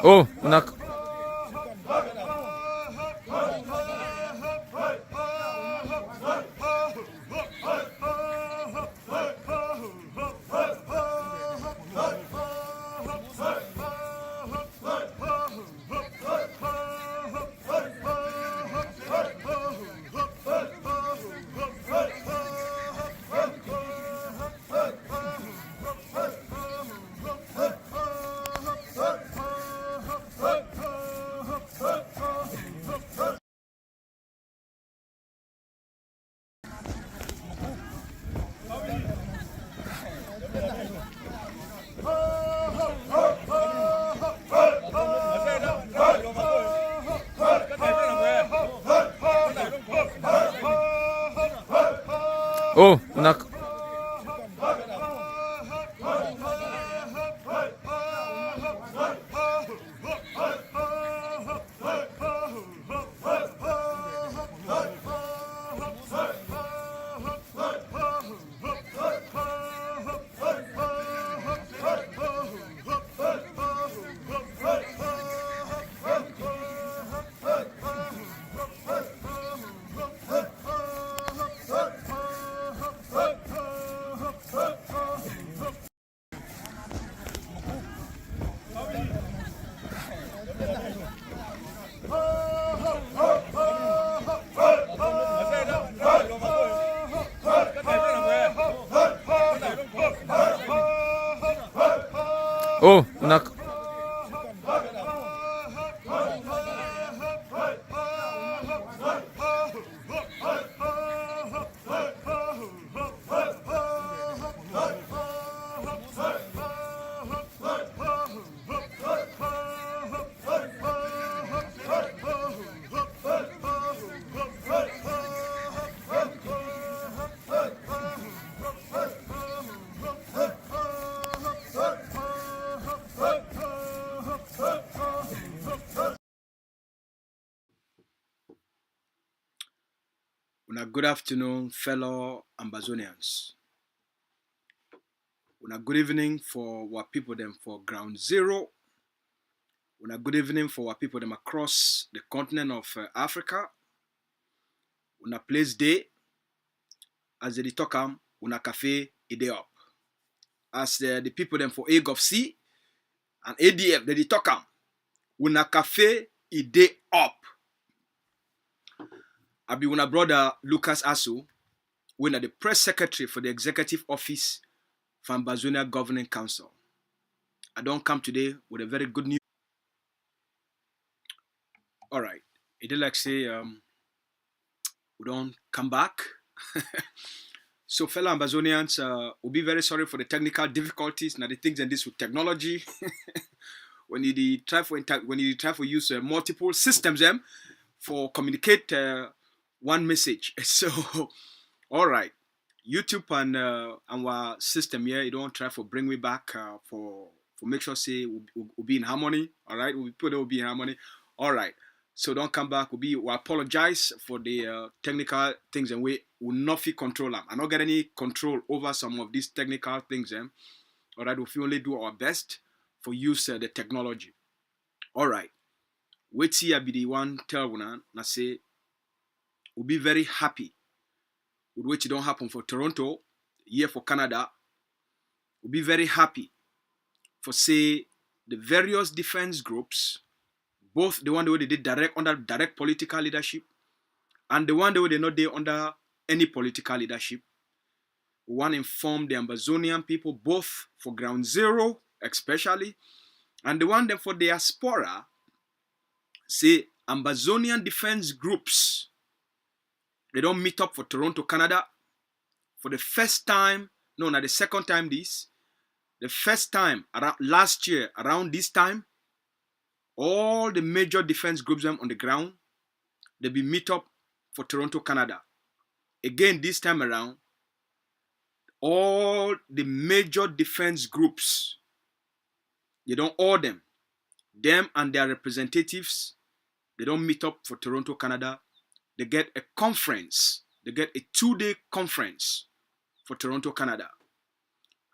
Oh, una. Oh, una. Oh, una. Good afternoon, fellow Ambazonians. Good evening for our people them for ground zero. Good evening for our people them across the continent of Africa. Place day as they talk cafe ide up. As the people them for AGOF C and ADF they talk cafe ide up. I be una brother Lucas Asu, when the press secretary for the executive office for AMBAZONIAN Governing Council. I don't come today with a very good news. All right, it did like say we don't come back. So fellow Ambazonians, we'll be very sorry for the technical difficulties and the things and this with technology. when you try for use multiple systems for communicate one message. So all right, YouTube and our system here, you don't try for bring me back for make sure say we'll be in harmony. All right, we put it will be in harmony. All right. So don't come back. We apologize for the technical things and we will not feel control them. I not get any control over some of these technical things. All right, we only do our best for use the technology. All right. Wait see I be the one tell one and say we'll be very happy with what don't happen for Toronto, here for Canada. We'll be very happy for say the various defense groups, both the one that they did under direct political leadership and the one that they not there under any political leadership. We want to inform the Ambazonian people, both for ground zero especially, and the one that for diaspora, say Ambazonian defense groups, they don't meet up for Toronto, Canada for the first time, no, not the second time this, the first time around last year, around this time, all the major defense groups on the ground, they be meet up for Toronto, Canada. Again, this time around, all the major defense groups, they don't all them and their representatives, they don't meet up for Toronto, Canada. They get a conference. They get a 2-day conference for Toronto, Canada.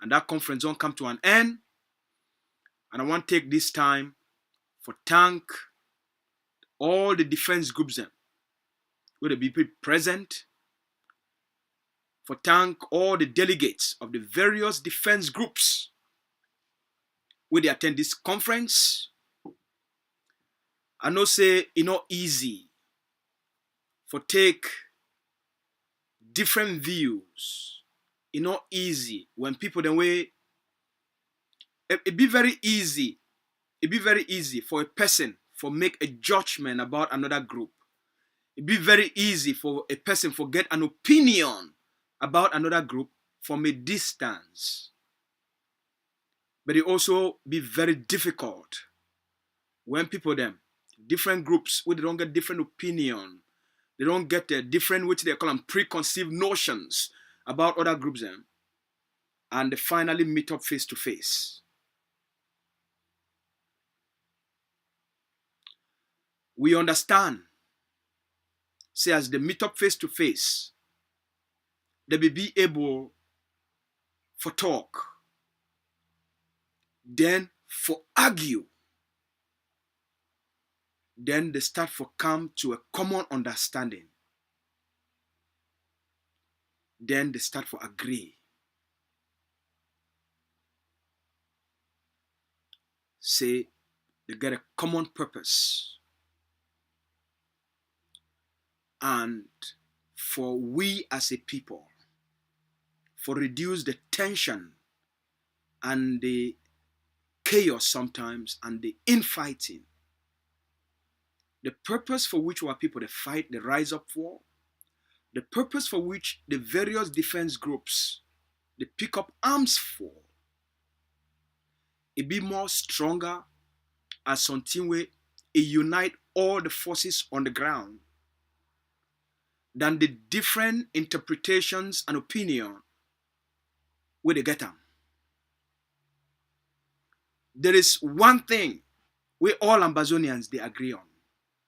And that conference don't come to an end. And I want to take this time for thank all the defense groups them, where the people present, for thank all the delegates of the various defense groups where they attend this conference. I know say it's not easy for take different views. It's not easy when people the way it be very easy. It be very easy for a person for make a judgment about another group. It be very easy for a person for get an opinion about another group from a distance. But it also be very difficult when people them different groups where they don't get different opinion, they don't get a different which they call them preconceived notions about other groups them, and they finally meet up face to face. We understand, say as they meet up face to face, they will be able for talk, then for argue, then they start for come to a common understanding, then they start for agree. Say they get a common purpose, and for we as a people, for reduce the tension and the chaos sometimes and the infighting. The purpose for which our people they fight, they rise up for, the purpose for which the various defense groups they pick up arms for, it be more stronger as something where it unite all the forces on the ground than the different interpretations and opinion where they get them. There is one thing where all Ambazonians they agree on.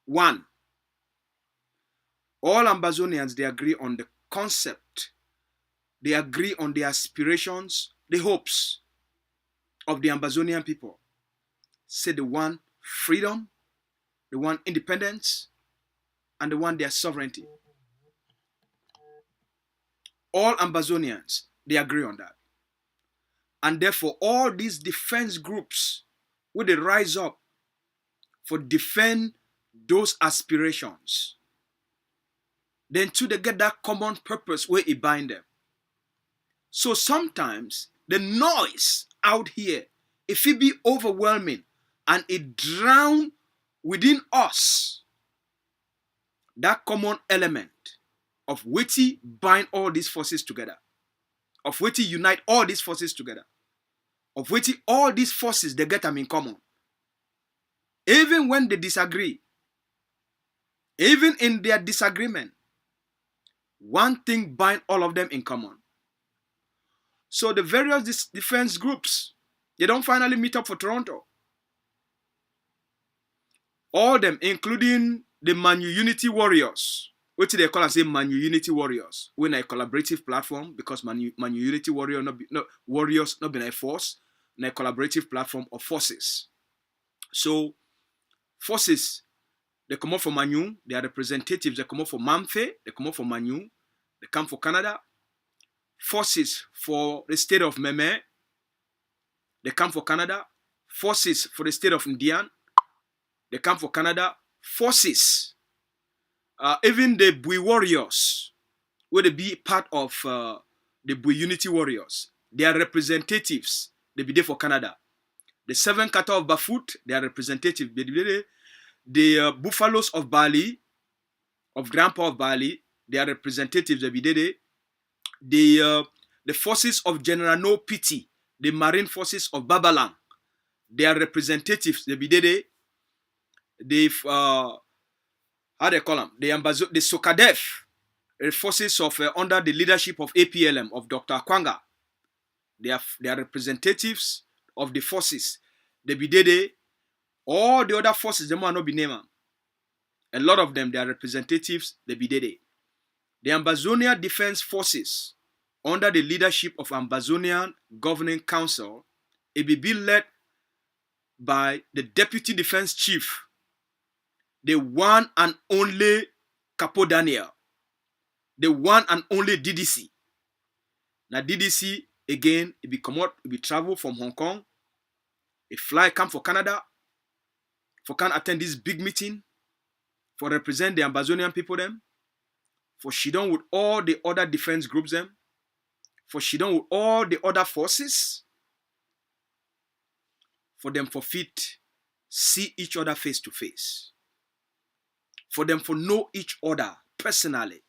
One, all Ambazonians they agree on the concept, they agree on the aspirations, the hopes of the Ambazonian people. Say the one freedom, the one independence, and the one their sovereignty. All Ambazonians they agree on that. And therefore, all these defense groups will they rise up for defend those aspirations. Then too they get that common purpose where it bind them. So sometimes the noise out here, if it be overwhelming and it drown within us that common element of which bind all these forces together, of which unite all these forces together, of which all these forces they get them in common. Even when they disagree, even in their disagreement, one thing bind all of them in common. So the various defense groups, they don't finally meet up for Toronto. All them, including the Manu Unity Warriors, which they call and say Manu Unity Warriors, when a collaborative platform, because Manu Unity Warrior Warriors not been a force, and a collaborative platform of forces. So forces, they come out from Manu, they are representatives, they come out from Mamfe, they come out from Manu, they come for Canada. Forces for the state of Meme, they come for Canada. Forces for the state of Indian, they come for Canada. Forces, even the Bui Warriors, where they be part of the Bui Unity Warriors, they are representatives, they be there for Canada. The 7 Kata of Bafut, they are representatives, they be there. The Buffaloes of Bali, of Grandpa of Bali, they are representatives, they be there. The forces of General No Pity, the marine forces of Babalang, they are representatives, they be there. The how they call them? The Sokadef, the forces of under the leadership of APLM of Dr. Akwanga. They are representatives of the forces. They be there. All the other forces, they might not be named. A lot of them, they are representatives. They be there. The Ambazonian Defense Forces, under the leadership of Ambazonian Governing Council, it be led by the Deputy Defense Chief, the one and only Capo Daniel, the one and only DDC. Now DDC, again, it be travel from Hong Kong, a fly come for Canada, for can attend this big meeting, for represent the Ambazonian people them, for she done with all the other defense groups them, for she done with all the other forces, for them for fit see each other face to face, for them for know each other personally,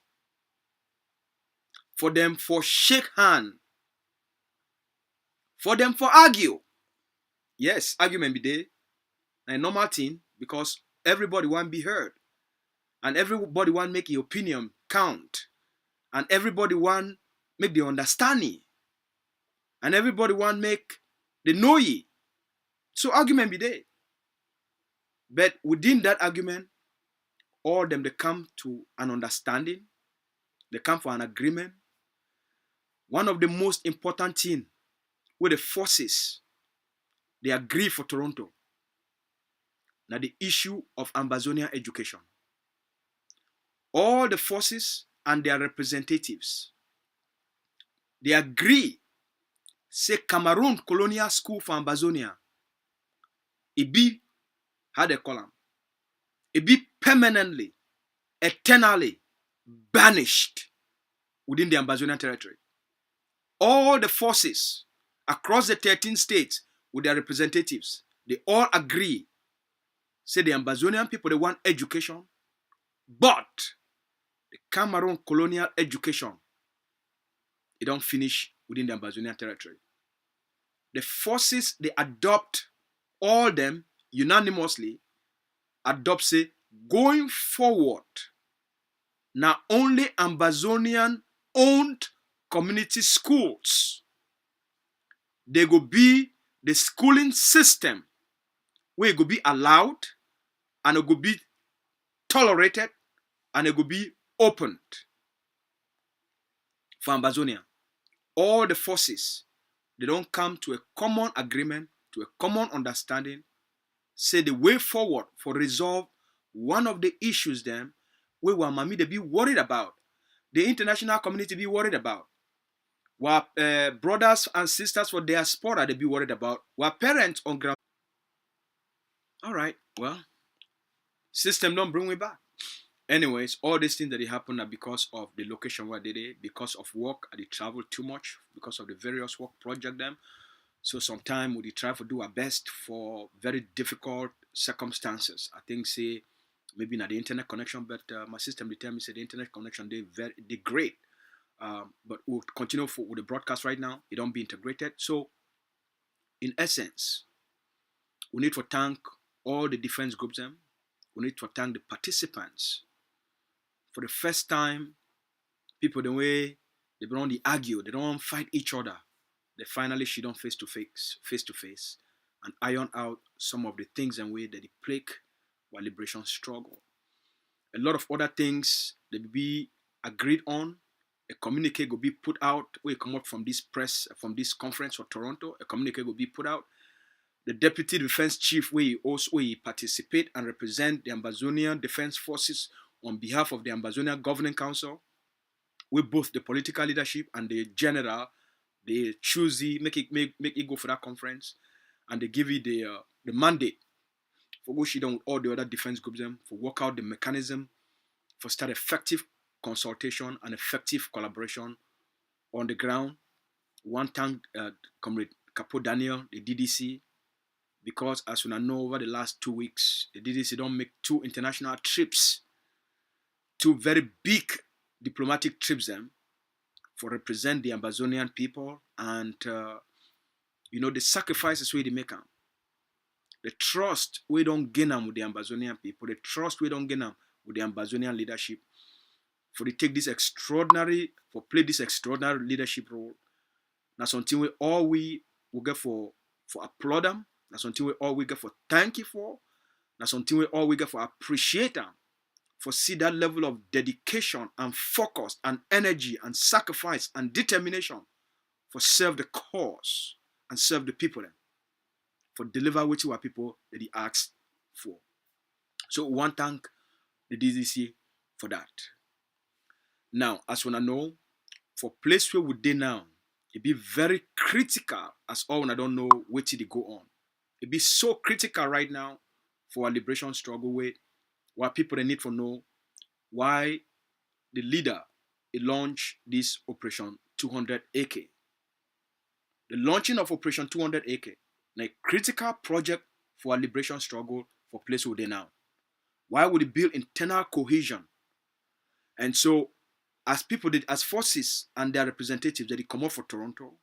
for them for shake hand, for them for argue. Yes, argument be there, a normal thing, because everybody want be heard, and everybody want make your opinion count, and everybody want make the understanding, and everybody want make the know ye. So argument be there. But within that argument, all them they come to an understanding, they come for an agreement. One of the most important thing with the forces, they agree for Toronto. Now the issue of Ambazonian education. All the forces and their representatives, they agree, say Cameroon Colonial School for Ambazonia, it be, how they call them, it be permanently, eternally banished within the Ambazonian territory. All the forces across the 13 states with their representatives, they all agree, say the Ambazonian people, they want education, but the Cameroon colonial education, it don't finish within the Ambazonian territory. The forces, they adopt, all them unanimously adopt, say, going forward, now only Ambazonian owned community schools, they go be the schooling system where it go be allowed, and it go be tolerated, and it go be opened for Ambazonia. All the forces, they don't come to a common agreement, to a common understanding, say the way forward for resolve one of the issues them where Mami they be worried about, the international community be worried about, what brothers and sisters for diaspora they be worried about, what parents on ground. All right, well, system don't bring me back. Anyways, all these things that they happen are because of the location where they did, because of work, they travel too much, because of the various work project them. So sometimes we try to do our best for very difficult circumstances. I think say maybe not the internet connection, but my system they tell me say the internet connection they great. But we'll continue with the broadcast right now. It don't be integrated. So in essence, we need to thank all the defense groups them. We need to thank the participants. For the first time, people the way they don't argue, they don't fight each other. They finally sit down face to face, and iron out some of the things and way that they plague our liberation struggle. A lot of other things that be agreed on. A communique will be put out. We come up from this press, from this conference for Toronto. A communique will be put out. The Deputy Defense Chief will also participate and represent the Ambazonian Defense Forces on behalf of the Ambazonian Governing Council, with both the political leadership and the general. They choose it, make it go for that conference, and they give it the mandate for go sit down with all the other defense groups them for work out the mechanism for start effective consultation and effective collaboration on the ground. One thank Comrade Capo Daniel, the DDC, because as we know over the last 2 weeks, the DDC don't make 2 international trips, 2 very big diplomatic trips them for represent the Ambazonian people, and the sacrifices we they make them, the trust we don't gain them with the Ambazonian people, the trust we don't gain them with the Ambazonian leadership, for they take this extraordinary, for play this extraordinary leadership role. That's something we all we will get for applaud them. That's something we all we get for thank you for. That's something we all we get for appreciate them. For see that level of dedication and focus and energy and sacrifice and determination for serve the cause and serve the people. for deliver which our people that they asked for. So we want to thank the DDC for that. Now, as we know, for place where we dey now, it be very critical as all when I don't know what they go on. It be so critical right now for our liberation struggle with what people they need to know why the leader he launched this Operation 200 AK. The launching of Operation 200 AK, a critical project for our liberation struggle for place where they now. Why would it build internal cohesion? And so, as people did, as forces and their representatives that they come out for Toronto,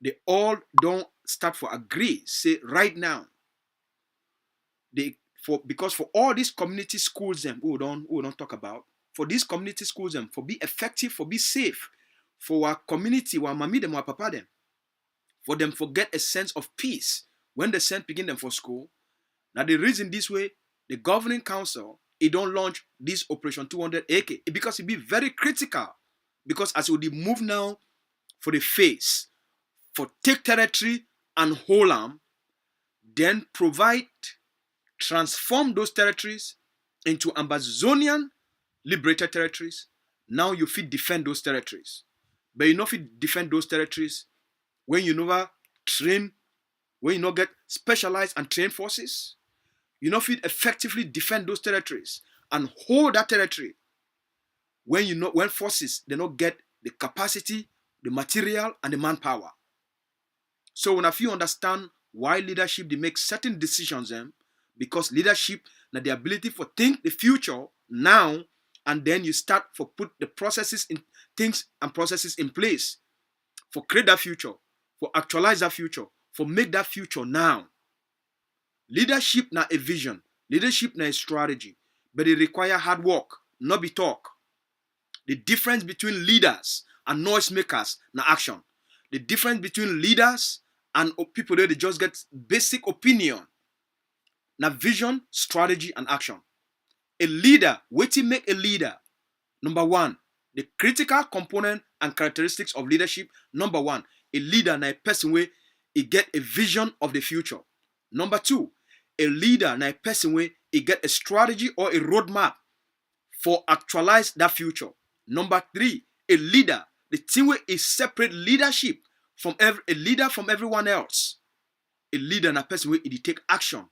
they all don't start for agree. Say right now, because for all these community schools them who don't talk about, for these community schools them for be effective, for be safe, for our community, our mommy them, our papa them, for them forget a sense of peace when they send begin them for school. Now the reason this way, the governing council, it don't launch this Operation 200 AK because it be very critical. Because as we move now for the face, for take territory and hold them, then transform those territories into Ambazonian liberated territories. Now you fit defend those territories. But you know fit defend those territories when you never train, when you not get specialized and trained forces. You know fit effectively defend those territories and hold that territory when forces they not get the capacity, the material, and the manpower. So when if you understand why leadership they make certain decisions, because leadership now the ability for think the future now, and then you start for put the processes in things and processes in place for create that future, for actualize that future, for make that future now. Leadership na a vision, leadership na a strategy, but it require hard work, not be talk. The difference between leaders and noisemakers na action. The difference between leaders and people that they just get basic opinion na vision, strategy, and action. A leader, what to make a leader? Number one, the critical component and characteristics of leadership. Number one, a leader na a person where he get a vision of the future. Number two, a leader na a person where he get a strategy or a roadmap for actualize that future. Number three, a leader, the thing where is separate leadership from a leader from everyone else. A leader na a person where he take action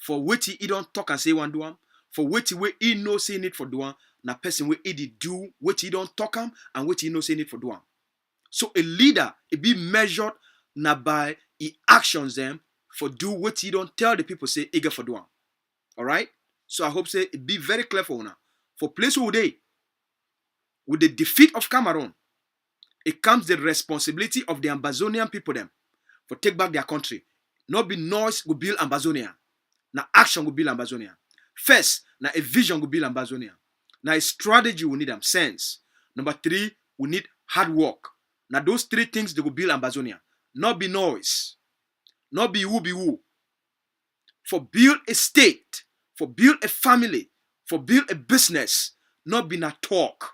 for what he don't talk and say one do am, for what he know say need for do am, na person where he do what he don't talk am and what he know say need for do am. So a leader, it be measured na by his actions them for do what he don't tell the people say eager for do am. Alright? So I hope say it be very clear for now. For place where they, with the defeat of Cameroon, it comes the responsibility of the Ambazonian people them for take back their country. Not be noise will build Ambazonian. Now action will build Ambazonian. First, now a vision will build Ambazonian. Now a strategy we need them sense. Number three, we need hard work. Now those three things they will build Ambazonian. Not be noise. Not be who. For build a state, for build a family, for build a business, not be na talk.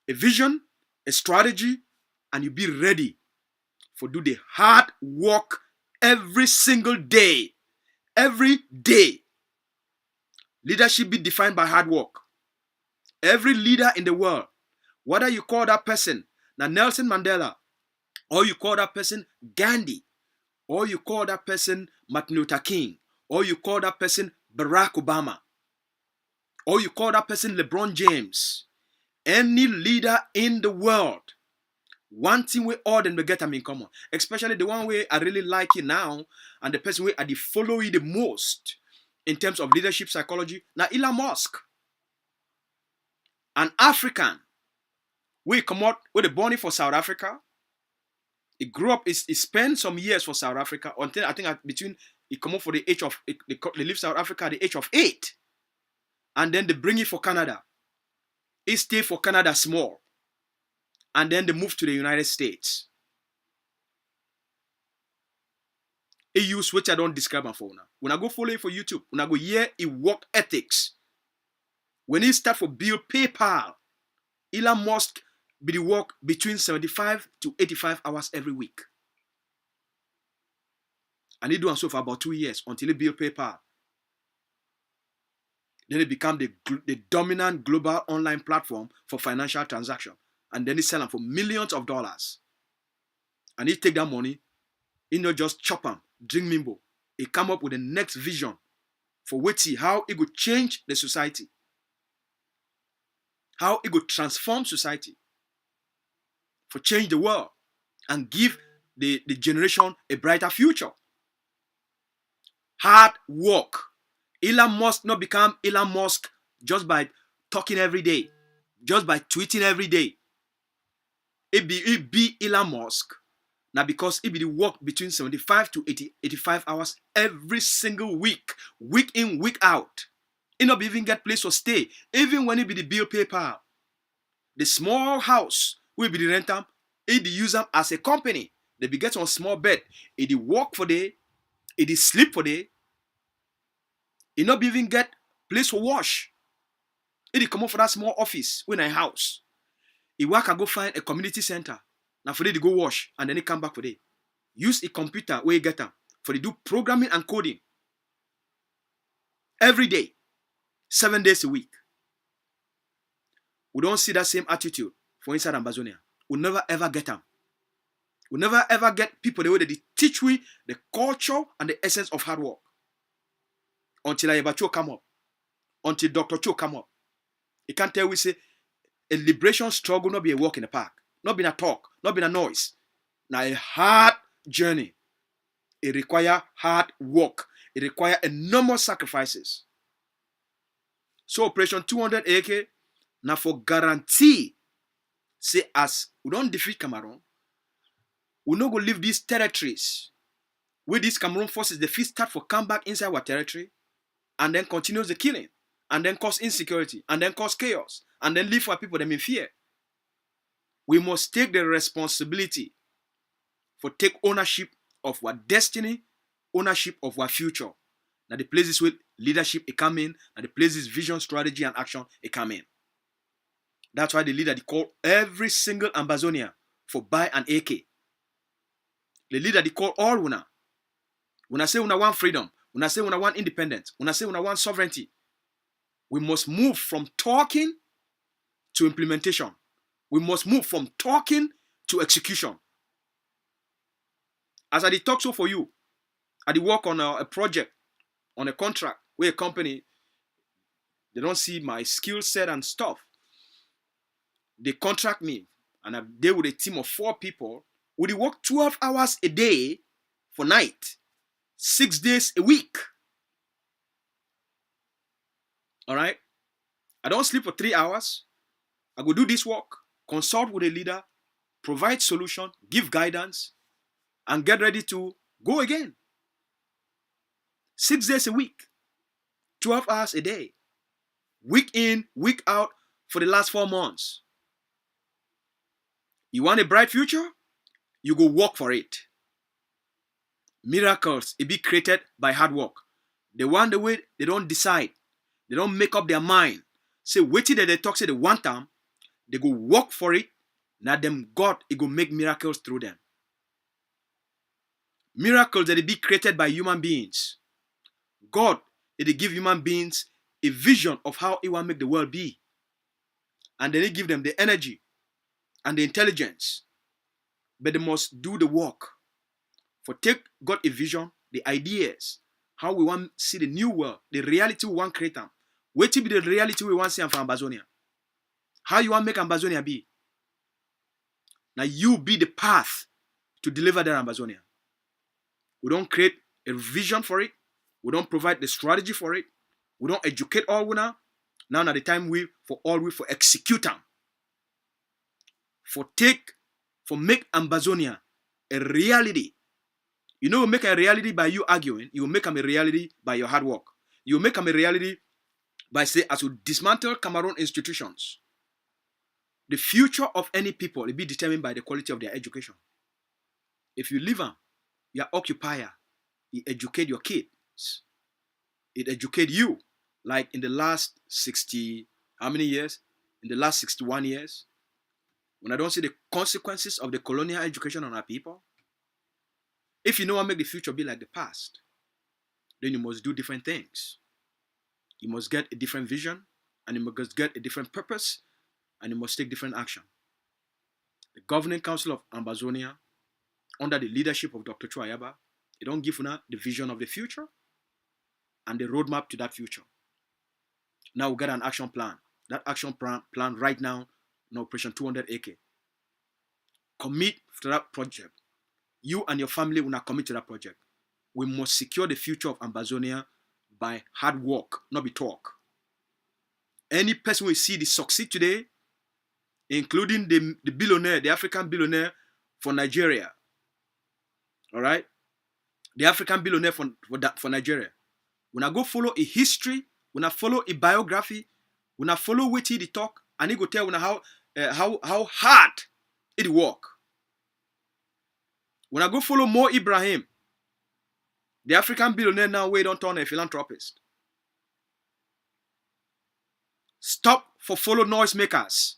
A vision, a strategy, and you be ready for do the hard work every single day. Every day. Leadership be defined by hard work. Every leader in the world, whether you call that person na Nelson Mandela, or you call that person Gandhi, or you call that person Martin Luther King, or you call that person Barack Obama, or you call that person LeBron James, any leader in the world, one thing we all them get them in common, especially the one way I really like it now, and the person way I follow you the most in terms of leadership psychology, now Elon Musk, an African, we come out with the born for South Africa. He grew up, he spent some years for South Africa until I think between he come up for the age of they leave South Africa at the age of 8, and then they bring it for Canada. He stayed for Canada small, and then they moved to the United States. He used which I don't describe my phone now. When I go follow it for YouTube, when I go hear he work ethics. When he start for build PayPal, Elon Musk be the work between 75 to 85 hours every week. And he do so for about 2 years until he built PayPal. Then it became the dominant global online platform for financial transaction. And then he sell them for millions of dollars. And he take that money, he not just chop them, drink mimbo. He come up with the next vision for how it could change the society. How it could transform society. For change the world. And give the generation a brighter future. Hard work. Elon Musk not become Elon Musk just by talking every day, just by tweeting every day. It be Elon Musk now because it be the work between 75 to 85 hours every single week in, week out. It not even get place to stay. Even when it be the bill PayPal, the small house will be the renter. It use them as a company. They be get on small bed. It work for day. It sleep for day. It not even get place for wash. It come up for that small office when a house. It work and go find a community center. Now for they to go wash and then it come back for day. Use a computer where you get them for they do programming and coding. Every day. 7 days a week. We don't see that same attitude for inside Ambazonia. We'll never ever get them. We'll never ever get people the way they teach we the culture and the essence of hard work. Until Ayaba Cho come up. Until Dr. Cho come up. He can't tell we say a liberation struggle not be a walk in the park. Not be a talk. Not be a noise. Now a hard journey. It require hard work. It require enormous sacrifices. So Operation 200 AK now for guarantee say as we don't defeat Cameroon, we not go leave these territories where these Cameroon forces the first start for come back inside our territory and then continues the killing and then cause insecurity and then cause chaos and then leave our people them in fear. We must take the responsibility for take ownership of our destiny, ownership of our future. Now the places where leadership it come in, and the places vision, strategy, and action it come in. That's why the leader they call every single Ambazonian for buy an AK. The leader they call all una. When I say una want freedom, when I say una want independence, when I say una want sovereignty, we must move from talking to implementation. We must move from talking to execution. As I did talk so for you, I did work on a project, on a contract where a company, they don't see my skill set and stuff. They contract me and I deal with a team of 4 people. We work 12 hours a day for night, 6 days a week. All right? I don't sleep for 3 hours. I go do this work, consult with a leader, provide solution, give guidance, and get ready to go again. 6 days a week, 12 hours a day, week in, week out for the last 4 months. You want a bright future? You go work for it. Miracles, it be created by hard work. They want the way they don't decide. They don't make up their mind. Say, wait till they talk, say they want them. They go work for it. Now them God, it go make miracles through them. Miracles that it be created by human beings. God, it give human beings a vision of how he want to make the world be. And then he give them the energy and the intelligence. But they must do the work. For take God a vision, the ideas, how we want to see the new world, the reality we want to create them. Wait till be the reality we want to see for Ambazonia. How you want to make Ambazonia be. Now you be the path to deliver that Ambazonia. We don't create a vision for it. We don't provide the strategy for it. We don't educate all we now. Now at the time we for execute them. For make Ambazonia a reality. You know, make a reality by you arguing. You will make them a reality by your hard work. You will make them a reality by say, as you dismantle Cameroon institutions. The future of any people will be determined by the quality of their education. If you leave them, your occupier, you educate your kids. It educate you. Like in the last 60, how many years? In the last 61 years. When I don't see the consequences of the colonial education on our people. If you know what make the future be like the past, then you must do different things. You must get a different vision, and you must get a different purpose, and you must take different action. The Governing Council of Ambazonia, under the leadership of Dr. Chuayaba, they don't give una the vision of the future and the roadmap to that future. Now we get an action plan. That action plan right now in Operation 200 AK. Commit to that project. You and your family will not commit to that project. We must secure the future of Ambazonia by hard work, not be talk. Any person we see this succeed today, including the billionaire, the African billionaire for Nigeria. All right? The African billionaire for Nigeria. When I go follow a history, when I follow a biography, when I follow what he talk, and he go tell when how hard it work. When I go follow Mo Ibrahim, the African billionaire now we don't turn a philanthropist. Stop for follow noisemakers.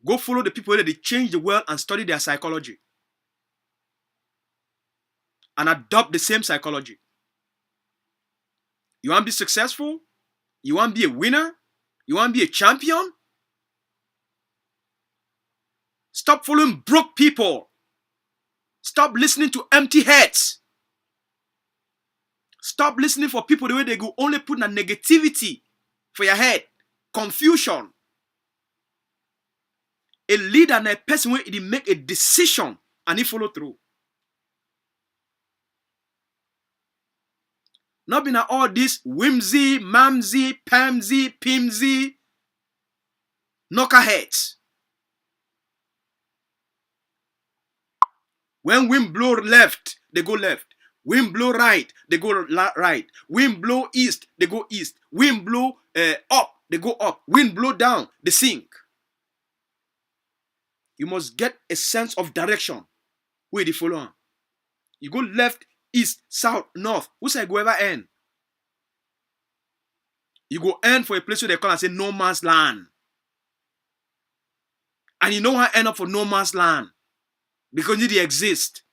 Go follow the people that they change the world and study their psychology. And adopt the same psychology. You want to be successful? You want to be a winner? You want to be a champion? Stop following broke people. Stop listening to empty heads. Stop listening for people the way they go only put a negativity for your head. Confusion. A leader and a person where he make a decision and he follow through. Not being all this whimsy, mamsy, pamsy, pimsy, knockerheads. When wind blow left, they go left. Wind blow right, they go right. Wind blow east, they go east. Wind blow up, they go up. Wind blow down, they sink. You must get a sense of direction. Where they follow on. You go left, east, south, north. Who say go ever end? You go end for a place where they call and say no man's land. And you know how I end up for no man's land. Because it exist.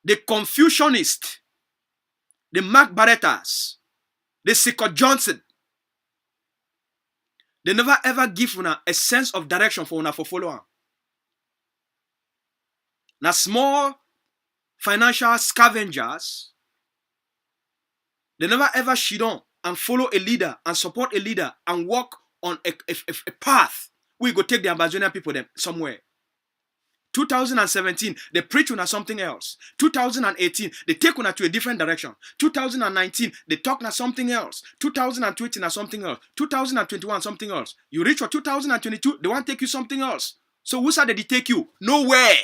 The Confucianists, the Mark Barrettas, the Sickle Johnson, they never ever give una a sense of direction for una for follower. Now small financial scavengers, they never ever shit on and follow a leader and support a leader and walk on a path where you go take the Ambazonian people them somewhere. 2017, they preach on something else. 2018, they take on to a different direction. 2019, they talk on something else. 2020 on something else. 2021 something else. You reach for 2022, they want to take you something else. So who said they take you? Nowhere.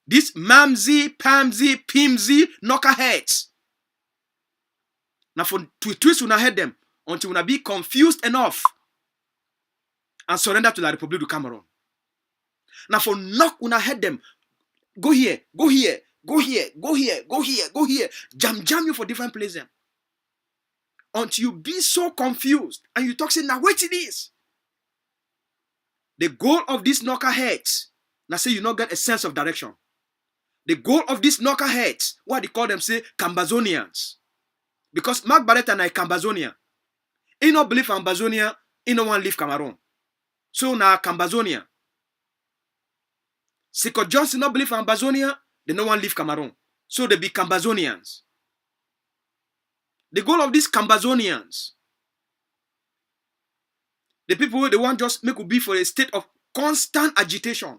This mamsy, pamsy, pimsy, knockerheads. Now for to twist una head them until una be confused enough and surrender to the Republic of Cameroon. Now for knock una head them, go here, go here, go here, go here, go here, go here, jam you for different places. Until you be so confused and you talk say now what it is. The goal of these knockerheads, now say you not get a sense of direction. The goal of these knockerheads, what they call them say Ambazonians. Because Mark Barretta na a Ambazonian. He no believe Ambazonia, he no want leave Cameroon. So na Ambazonian. Sickle Johnson no believe Ambazonia, they no want leave Cameroon. So they be Ambazonians. The goal of these Ambazonians, the people who they want just make will be for a state of constant agitation.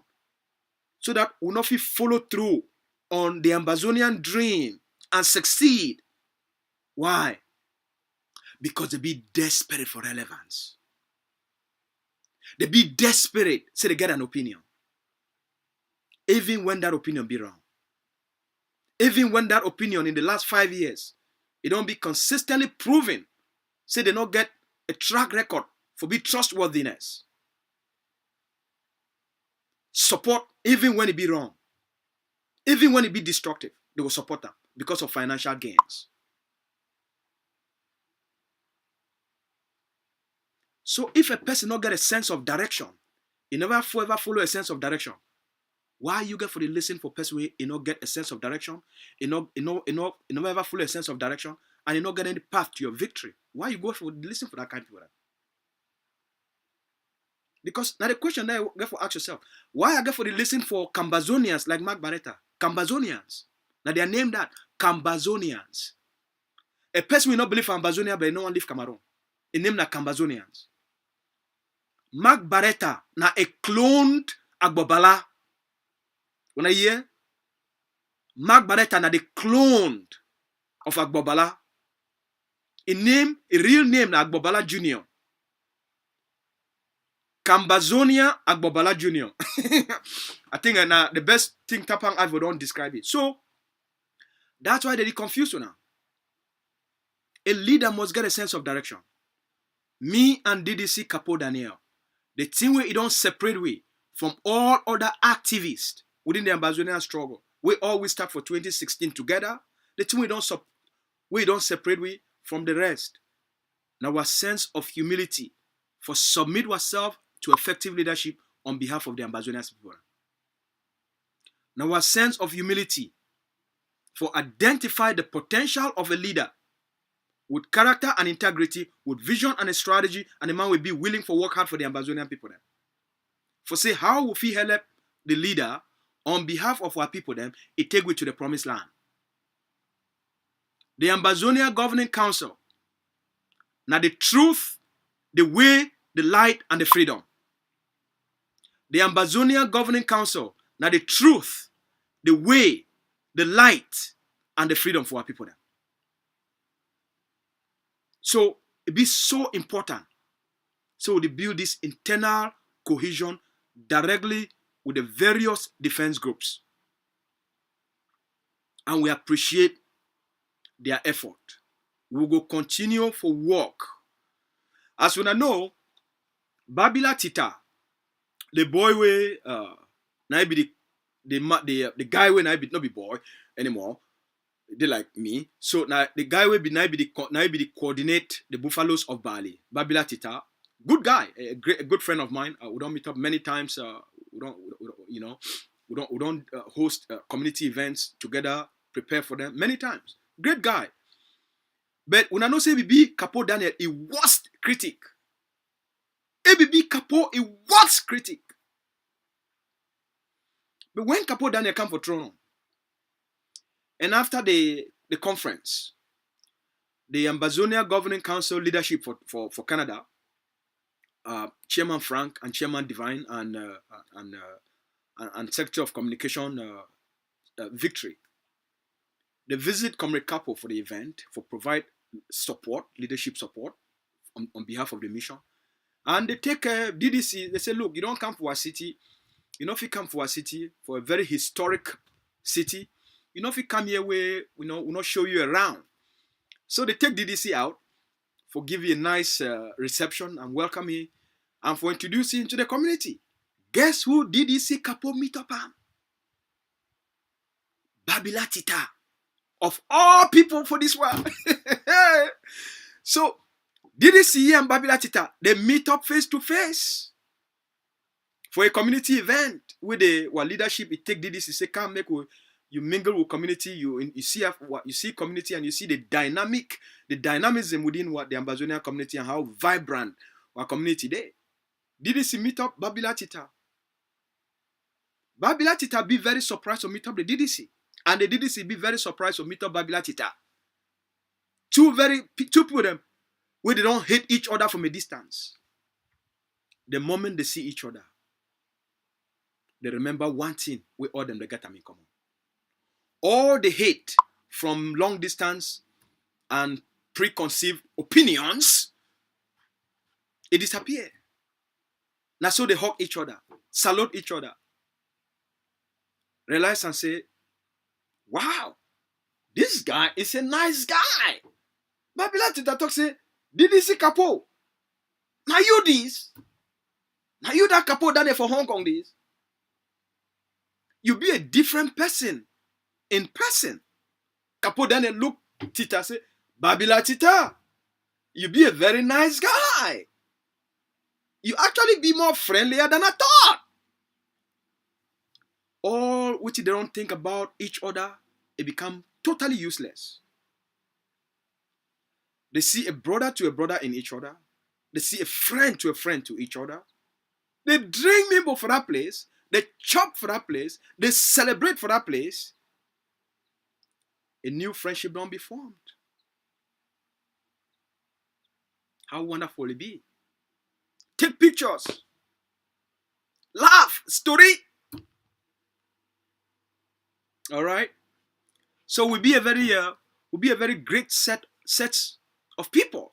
So that will not follow through on the Ambazonian dream and succeed. Why? Because they be desperate for relevance. They be desperate, so they get an opinion. Even when that opinion be wrong. Even when that opinion in the last 5 years, it don't be consistently proven, say they don't get a track record for be trustworthiness. Support even when it be wrong. Even when it be destructive, they will support them because of financial gains. So if a person not get a sense of direction, he never ever follow a sense of direction. Why you get for the listen for person where you not get a sense of direction, you never ever follow a sense of direction, and you not get any path to your victory? Why you go for listen for that kind of people? Because now the question there you get for ask yourself, why I get for the listen for Ambazonians like Mark Barretta? Ambazonians. Now they are named that Ambazonians. A person will not believe in Ambazonia, but no one leave Cameroon. He named like Ambazonians. Mark Barretta na a cloned Agbobala. When I hear Mark Barretta na the cloned of Agbobala. A real name na Agbobala Jr. Ambazonia Agbobala Jr. I think the best thing Tapang Ivo don't describe it. So that's why they confuse you now. A leader must get a sense of direction. Me and DDC Capo Daniel, the team where it don't separate we from all other activists within the Ambazonian struggle. We always start for 2016 together. The team we don't separate we from the rest. Now our sense of humility for submit ourselves to effective leadership on behalf of the Ambazonian people. Now our sense of humility for identify the potential of a leader with character and integrity, with vision and a strategy, and a man will be willing to work hard for the Ambazonian people then. For say, how will we help the leader on behalf of our people then, it take we to the promised land? The Ambazonia Governing Council, now the truth, the way, the light, and the freedom. The Ambazonia Governing Council, now the truth, the way, the light, and the freedom for our people then. So it be so important. So they build this internal cohesion directly with the various defense groups. And we appreciate their effort. We will continue for work. As we know, Babila Tita, the boy way, now be the guy way now be not be boy anymore. They like me. So now the guy will be now be the coordinate the Buffaloes of Bali. Babila Tita, good guy, a good friend of mine. We don't meet up many times. We don't host community events together. Prepare for them many times. Great guy. But when I know say BB Capo Daniel, he was critic. ABB Capo, he was critic. But when Capo Daniel come for Toronto, and after the conference, the Ambazonia Governing Council leadership for Canada, Chairman Frank and Chairman Divine and Secretary of Communication Victory, they visit Comrade Capo for the event for provide support, leadership support on behalf of the mission. And they take DDC, they say, look, you don't come for our city. You know if you come for our city, for a very historic city, you know if you come here where we not show you around. So they take DDC out for give you a nice reception and welcome you and for introducing you to the community. Guess who DDC Capo meet up on? Babila Tita. Of all people for this world. So DDC and Babila Tita, they meet up face to face for a community event with the leadership. It take DDC say come make you mingle with community. You see community and you see the dynamism within what the Ambazonian community and how vibrant our community there. DDC meet up Babila Tita. Babila Tita be very surprised to meet up the DDC. And the DDC be very surprised to meet up Babila Tita. Two people them where they don't hate each other from a distance. The moment they see each other, they remember one thing we all them they get them in common. All the hate from long distance and preconceived opinions, it disappear. Now so they hug each other, salute each other, realize and say, wow, this guy is a nice guy. Babila Tita talk say, DDC Capo, now you this. Now you that Capo done it for Hong Kong this. You be a different person in person. Capo Daniel look Tita say, Babila Tita, you be a very nice guy. You actually be more friendlier than I thought. All which they don't think about each other, it become totally useless. They see a brother to a brother in each other. They see a friend to each other. They drink people for that place. They chop for that place. They celebrate for that place. A new friendship don't be formed. How wonderful it be. Take pictures. Laugh. Story. All right. So we'll be a very great sets of people.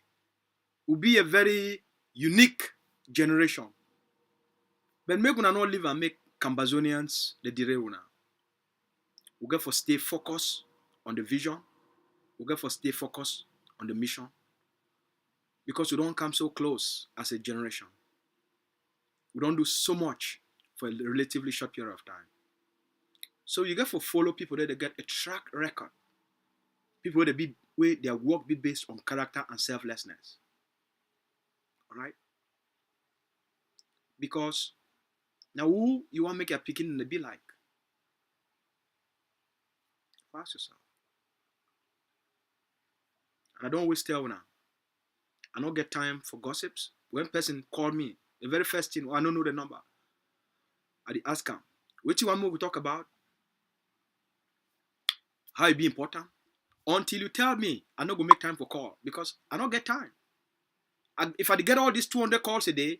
We'll be a very unique generation. But make una not live and make Ambazonians the derail una. We get for stay focused on the vision. We get for stay focused on the mission. Because we don't come so close as a generation. We don't do so much for a relatively short period of time. So you get for follow people that they get a track record. People where their work be based on character and selflessness. Alright? Because now who you want to make your picking in the be like? Ask yourself. And I don't always tell now. I don't get time for gossips. When person call me, the very first thing, I don't know the number. I ask him, what you want me to talk about? How it be important? Until you tell me, I'm not going to make time for call because I don't get time. If I get all these 200 calls a day,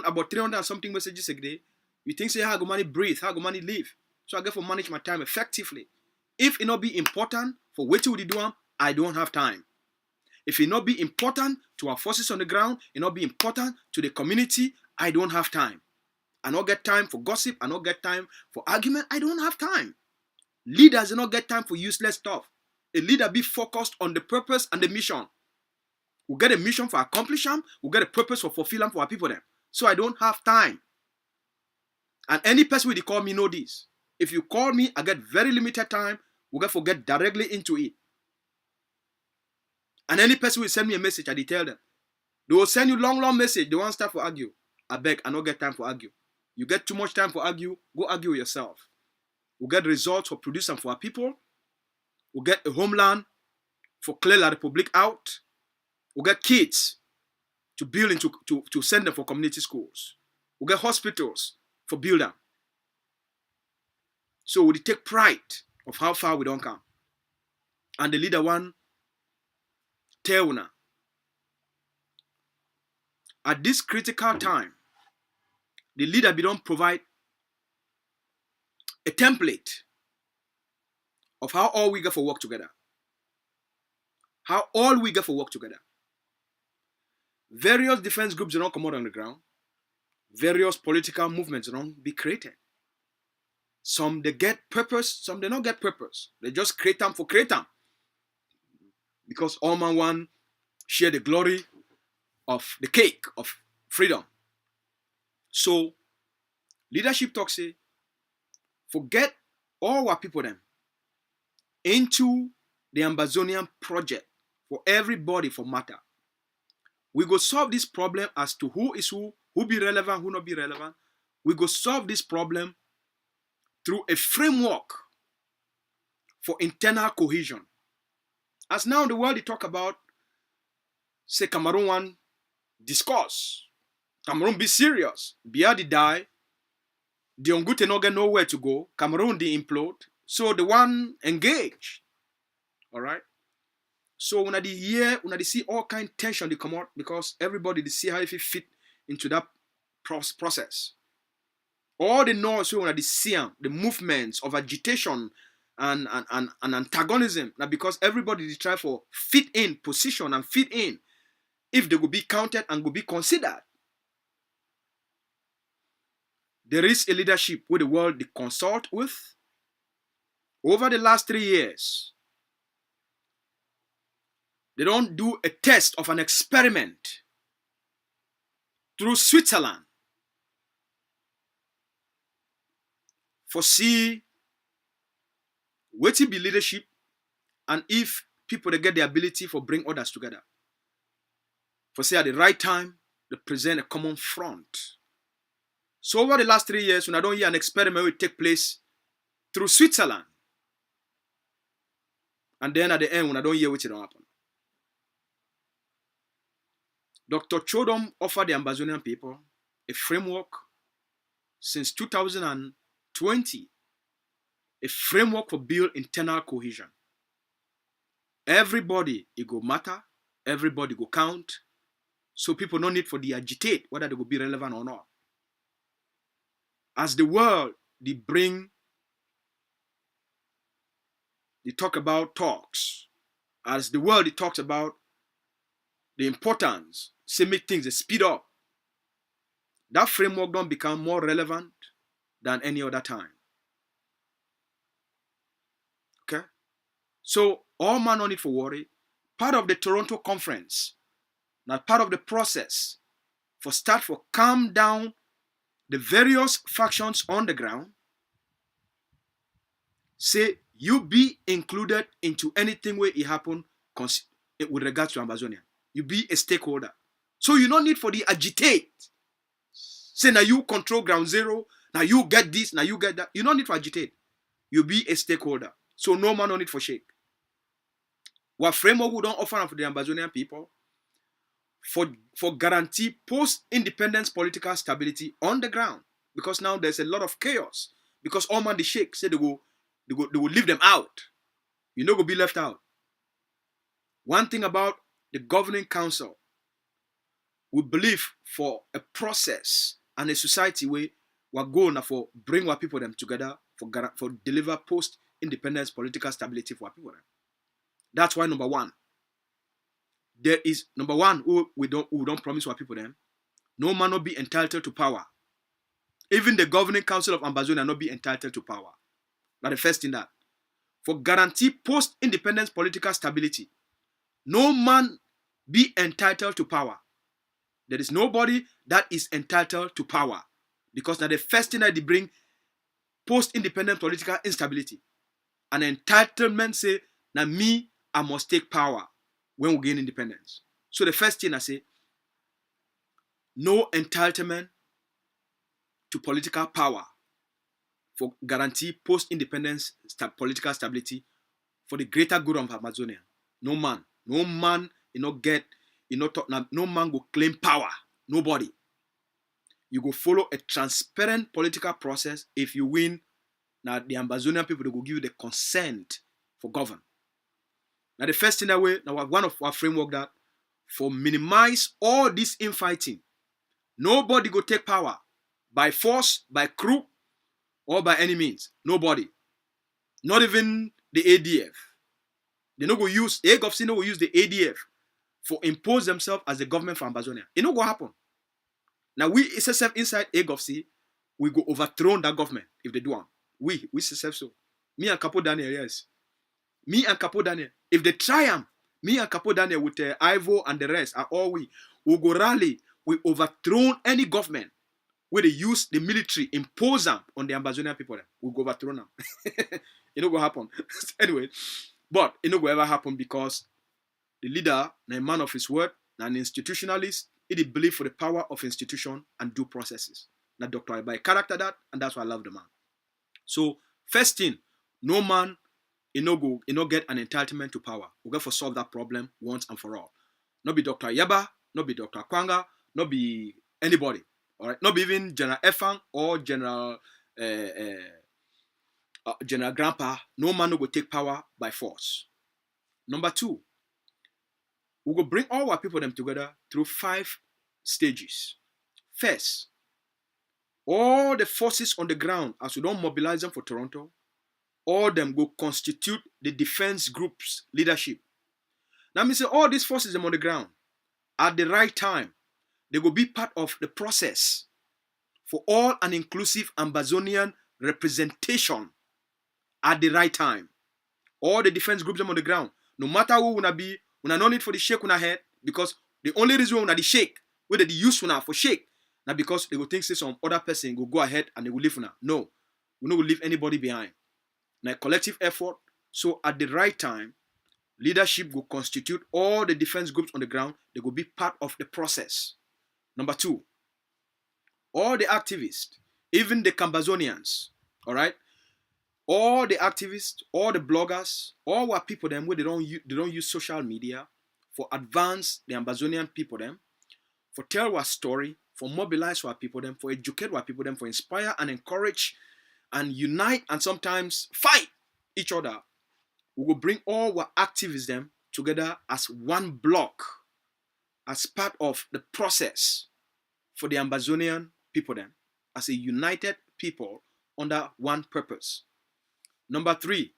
about 300 and something messages a day, you think say how go money breathe, how go money live. So I get to manage my time effectively. If it not be important for what you do, I don't have time. If it not be important to our forces on the ground, it not be important to the community, I don't have time. I don't get time for gossip, I don't get time for argument, I don't have time. Leaders do not get time for useless stuff. A leader be focused on the purpose and the mission. We get a mission for accomplishment, we get a purpose for fulfilling for our people then. So I don't have time. And any person will call me know this. If you call me, I get very limited time, we get to get directly into it. And any person will send me a message, I tell them. They will send you long message, they won't start for argue. I beg, I don't get time for argue. You get too much time for argue, go argue yourself. We'll get results for producing for our people. We'll get a homeland for clear la Republic out. We'll get kids to build into to send them for community schools. We'll get hospitals for build them. So we take pride of how far we don't come. And the leader one tell una, at this critical time, the leader be don't provide a template of how all we get for work together. How all we get for work together. Various defense groups don't come out on the ground. Various political movements don't be created. Some they get purpose, some they don't get purpose. They just create them for create them. Because all man want share the glory of the cake of freedom. So leadership talk say, forget all our people them into the Ambazonian project for everybody for matter. We go solve this problem as to who is who be relevant, who not be relevant. We go solve this problem through a framework for internal cohesion. As now the world they talk about, say Cameroon one discourse. Cameroon be serious. Biadi die. The Ongute no get nowhere to go. Cameroon they implode. So the one engage. Alright? So when they see all kind of tension they come out because everybody they see how if it fit into that process. All they know so when they see the movements of agitation and antagonism. Now because everybody they try for fit in position and fit in if they will be counted and will be considered. There is a leadership where the world they consult with. Over the last 3 years, they don't do a test of an experiment through Switzerland for see what it be leadership and if people they get the ability for bring others together. For say at the right time, they present a common front. So over the last 3 years, when I don't hear an experiment will take place through Switzerland, and then at the end, when I don't hear which it don't happen. Dr. Chodom offered the Ambazonian people a framework since 2020, a framework for build internal cohesion. Everybody, it go matter, everybody go count, so people no need for the agitate whether they will be relevant or not. As the world, they talk about talks. As the world, it talks about the importance, say make things they speed up. That framework don't become more relevant than any other time. Okay? So all man no need for worry. Part of the Toronto conference, not part of the process for calm down the various factions on the ground. Say you be included into anything where it happen with regards to Ambazonian. You be a stakeholder. So you don't need for the agitate. Say now you control ground zero, now you get this, now you get that. You don't need to agitate. You be a stakeholder. So no man no need for shake. What framework we don't offer for the Ambazonian people for guarantee post-independence political stability on the ground. Because now there's a lot of chaos. Because all man the shake say they will leave them out. You know go be left out. One thing about the governing council, we believe for a process and a society where we're going for bring our people them together for deliver post-independence political stability for our people them. That's why number one, we don't promise our people them. No man not be entitled to power. Even the governing council of Ambazonia not be entitled to power. Now the first thing that for guarantee post-independence political stability, no man be entitled to power. There is nobody that is entitled to power. Because now the first thing that they bring post-independent political instability. An entitlement say, now me, I must take power when we gain independence. So the first thing I say, no entitlement to political power for guarantee post-independence political stability for the greater good of Amazonia. No man, no man go claim power. Nobody. You go follow a transparent political process. If you win, now the Ambazonian people, they will give you the consent for govern. Now the first thing that way, now one of our framework that for minimize all this infighting, nobody go take power by force, by coup, or by any means. Nobody. Not even the ADF. They no go use, AGOFC no go use the ADF for impose themselves as the government for Ambazonia. It no go happen. Now we SSF inside AGOFC, we go overthrow that government if they do one. We SSF so. Me and Capo Daniel, yes. Me and Capo Daniel. If they try them, me and Capo Daniel with Ivo and the rest are all we go rally, we overthrow any government where they use the military, impose them on the Ambazonian people. We go overthrow them. It no go happen. Anyway, but it no go ever happen because the leader, a man of his word, an institutionalist, he believe for the power of institution and due processes. Now Dr. Ibai character that, and that's why I love the man. So first thing, no man, he no get an entitlement to power. We got to solve that problem once and for all. Not be Dr. Yaba, not be Dr. Kwanga, not be anybody. All right, not be even General Efang or General Grandpa. No man no go take power by force. Number two, we go bring all our people them together through 5 stages. First, all the forces on the ground, as we don't mobilize them for Toronto, all them go constitute the defense group's leadership. Now, me say all these forces them on the ground at the right time, they will be part of the process for all an inclusive Ambazonian representation at the right time. All the defense groups them on the ground, no matter who wanna be, una no need for the shake una head because the only reason una the shake, whether the use una for shake, now because they will think say some other person go ahead and they will leave una. No, we no will leave anybody behind. Now collective effort. So at the right time, leadership will constitute all the defense groups on the ground. They will be part of the process. Number two, all the activists, even the Cambazonians, all right, all the activists, all the bloggers, all our people them where they don't use social media for advance the Ambazonian people them, for tell our story, for mobilize our people them, for educate our people them, for inspire and encourage and unite and sometimes fight each other. We will bring all our activists them together as one block, as part of the process for the Ambazonian people them, as a united people under one purpose. Number three,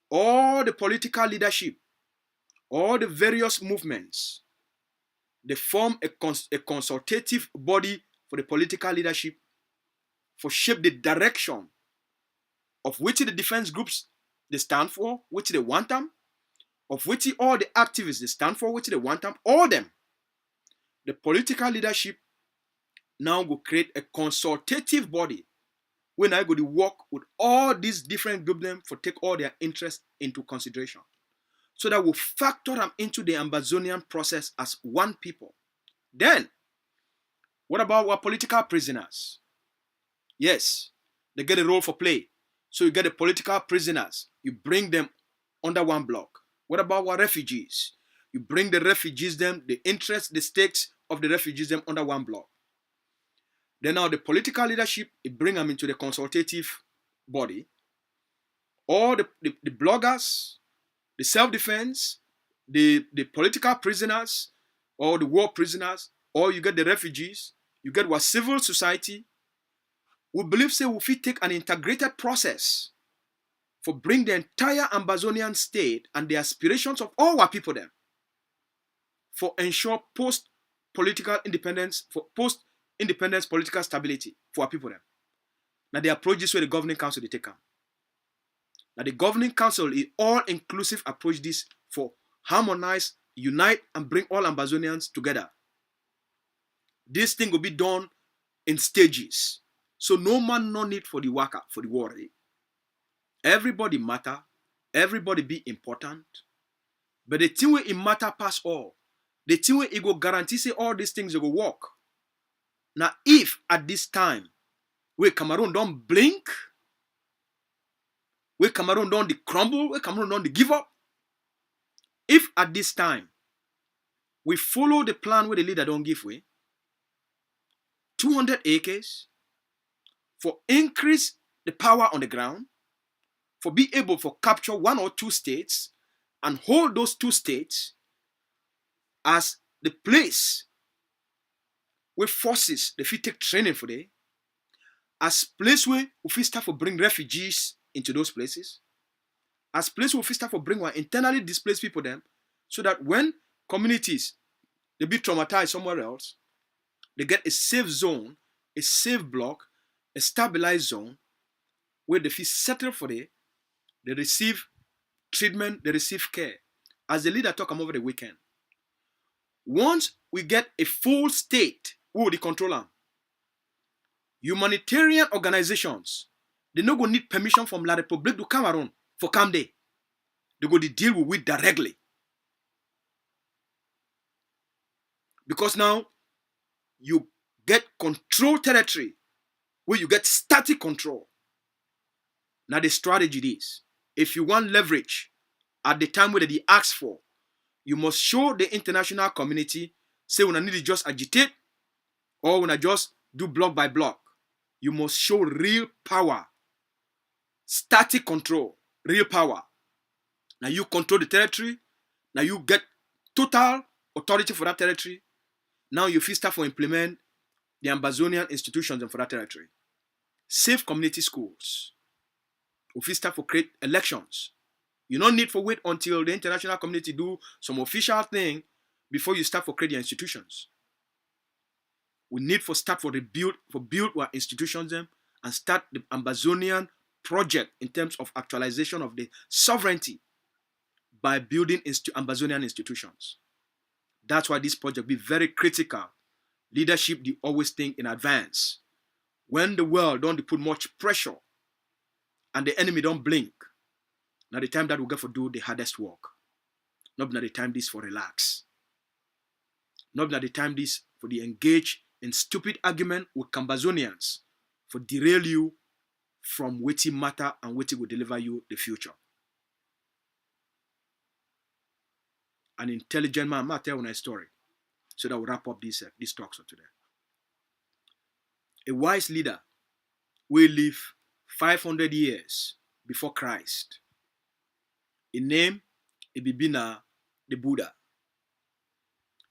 all the political leadership, all the various movements, they form a consultative body for the political leadership for shape the direction of which the defense groups they stand for, which they want them, of which all the activists they stand for, which they want them, all them. The political leadership now will create a consultative body when I go to work with all these different groups them for take all their interests into consideration. So that we'll factor them into the Ambazonian process as one people. Then, what about our political prisoners? Yes, they get a role for play. So you get the political prisoners, you bring them under one block. What about our refugees? You bring the refugees them, the interests, the stakes of the refugees them under one block. Then now the political leadership, it bring them into the consultative body. All the bloggers, the self-defense, the political prisoners, or the war prisoners, or you get the refugees, you get what civil society. We believe say we fit take an integrated process for bring the entire Ambazonian state and the aspirations of all our people there for ensure post-political independence, for post-independence political stability for our people there. Now the approach this way the governing council they take them. Now the governing council is all-inclusive approach this for harmonize, unite, and bring all Ambazonians together. This thing will be done in stages. So no man no need for the worker, for the worry. Everybody matter, everybody be important. But the thing where it matter pass all. The thing where it go guarantee say all these things will work. Now if at this time where Cameroon don't blink, where Cameroon don't crumble, where Cameroon don't give up, if at this time we follow the plan where the leader don't give way, 200 acres, for increase the power on the ground, for be able to capture one or two states and hold those two states as the place where forces the fit take training for them, as place where we fit start to bring refugees into those places, as place where we fit start to bring our internally displaced people them, so that when communities they be traumatized somewhere else, they get a safe zone, a safe block, a stabilized zone where they feel settled for they receive treatment, they receive care. As the leader talk over the weekend, once we get a full state, who will control them? Humanitarian organizations, they no go need permission from La République du Cameroun for come there. They go to deal with it directly. Because now you get control territory where you get static control. Now the strategy is, if you want leverage at the time where they ask for, you must show the international community, say when I need to just agitate or when I just do block by block. You must show real power, static control, real power. Now you control the territory. Now you get total authority for that territory. Now you feel start to implement the Ambazonian institutions for that territory. Safe community schools. We feel start to create elections. You don't need to wait until the international community do some official thing before you start to create the institutions. We need to start to build our institutions them and start the Ambazonian project in terms of actualization of the sovereignty by building Ambazonian institutions. That's why this project be very critical. Leadership, they always think in advance. When the world don't put much pressure and the enemy don't blink, now the time that we get for do the hardest work. Not the time this for relax. Not the time this for the engage in stupid argument with Ambazonians for derail you from waiting matter and waiting will deliver you the future. An intelligent man, I'll tell you a story so that we'll wrap up these talks of today. A wise leader will live 500 years before Christ. In name, it be the Buddha.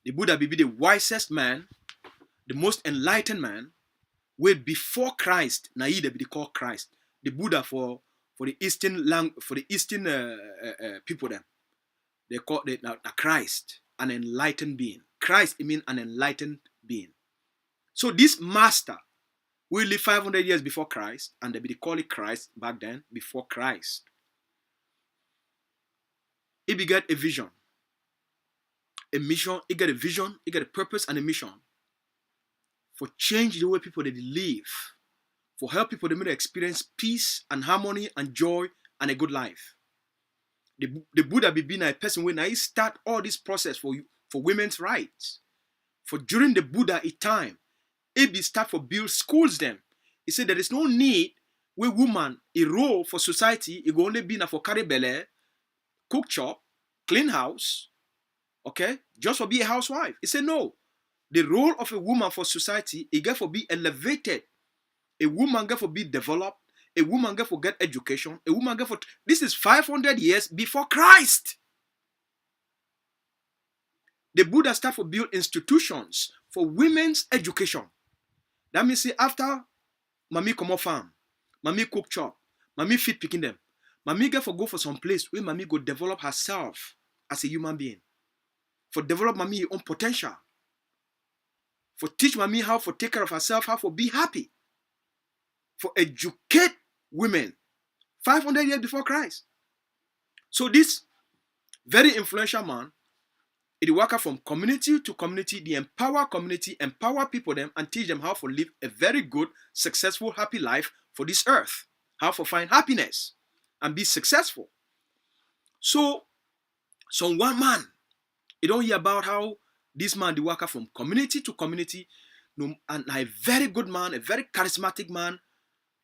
The Buddha be the wisest man, the most enlightened man, way before Christ. Now he be called Christ. The Buddha for the Eastern people them, they call it Christ, an enlightened being. Christ, it means an enlightened being. So this master will live 500 years before Christ, and they be call it Christ back then, before Christ. He begat a vision, a mission. He got a vision, he got a purpose and a mission for change the way people they live, for help people to experience peace and harmony and joy and a good life. The Buddha be being a person when I start all this process for women's rights. For during the Buddha time, he be start for build schools them. He said there is no need where woman a role for society. It go only be for carry belly, cook chop, clean house, okay, just for be a housewife. He said no. The role of a woman for society, it get for be elevated. A woman get for be developed. A woman get for get education. A woman get for... This is 500 years before Christ. The Buddha start for build institutions for women's education. That means say after mommy come off farm, mommy cook chop, mommy feed picking them, mommy get for go for some place where mommy go develop herself as a human being. For develop mommy her own potential. For teach mommy how to take care of herself, how to be happy. For educate women 500 years before Christ. So this very influential man, it work from community to community, the empower community, empower people them and teach them how to live a very good, successful, happy life for this earth. How to find happiness and be successful. So one man, you don't hear about how this man, the worker from community to community, and a very good man, a very charismatic man,